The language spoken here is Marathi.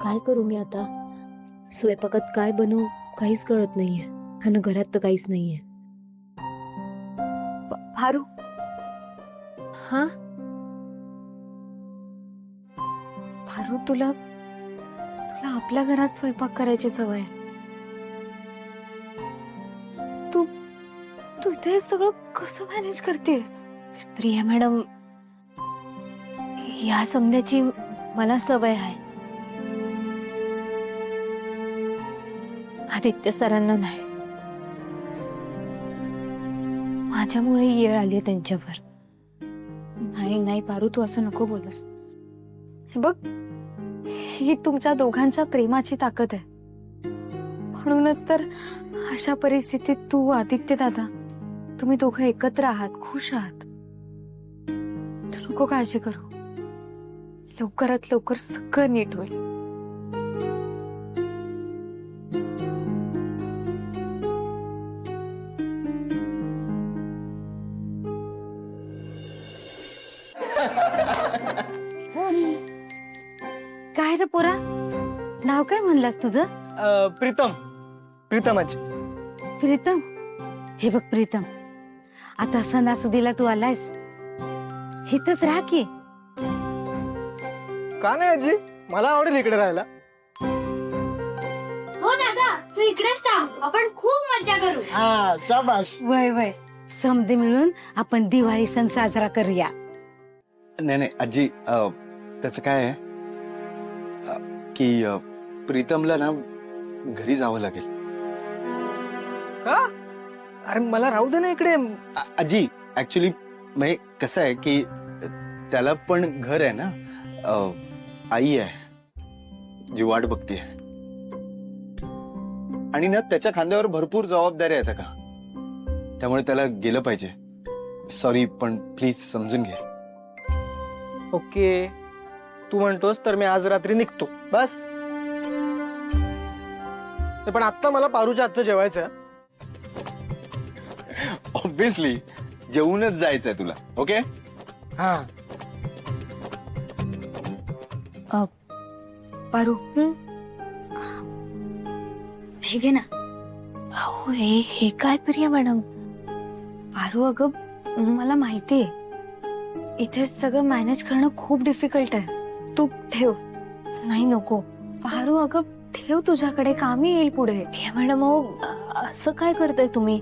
काय करू मी आता? स्वयंपाकात काय बनवू काहीच कळत नाहीये आणि घरात तर काहीच नाहीये. भारू, हा भारू तुला तुला आपल्या घरात स्वयंपाक करायची सवय आहे. तू तू इथे हे सगळं कसं मॅनेज करतेस? प्रिया मॅडम, या समजायची मला सवय आहे. आदित्य सरांना नाही. माझ्यामुळे येळ आली त्यांच्यावर. नाही नाही भारू, तू असं नको बोलूस. हे बघ, ही तुमच्या दोघांच्या प्रेमाची ताकद आहे. म्हणूनच तर अशा परिस्थितीत तू, आदित्य दादा, तुम्ही दोघं एकत्र आहात, खुश आहात. तू नको काळजी करू. लवकरात लवकर सगळं नीट होईल. काय रे पोरा, नाव काय म्हणलास तुझं? प्रीतम. प्रीतमाची. प्रीतम. हे बघ प्रीतम, आता सणासुदीला तू आलायस, इथंच राहा की. का नाही आजी, मला आवडेल इकडे राहायला. हो दादा, तू इकडेच थांब, आपण खूप मजा करू. हा, शाबाश. वय वय, समधी मिळून आपण दिवाळी सण साजरा करूया. नाही नाही आजी, त्याचं काय आहे की प्रीतमला ना घरी जावं लागेल. का? अरे मला राहू दे ना इकडे. आजी ऍक्च्युली म्हणजे कसं आहे की त्याला पण घर आहे ना, आई आहे जी वाट बघतीये, आणि ना त्याच्या खांद्यावर भरपूर जबाबदारी आहेत का, त्यामुळे त्याला गेलं पाहिजे. सॉरी, पण प्लीज समजून घे. ओके, तू म्हणतोस तर मी आज रात्री निघतो बस. पण आता मला पारूच्या हातचं जेवायचं. ऑब्विसली जेवूनच जायचंय तुला. ओके. हा. पारू, हे घे ना. अहो, हे काय प्रिया मॅडम? पारू, अगं मला माहितीये इथे सगळं मॅनेज करणं खूप डिफिकल्ट आहे. तू ठेव. नाही नको. पारू, अगं ठेव, तुझ्याकडे कामी येईल पुढे. प्रिया मॅडम, अहो असं काय करताय तुम्ही?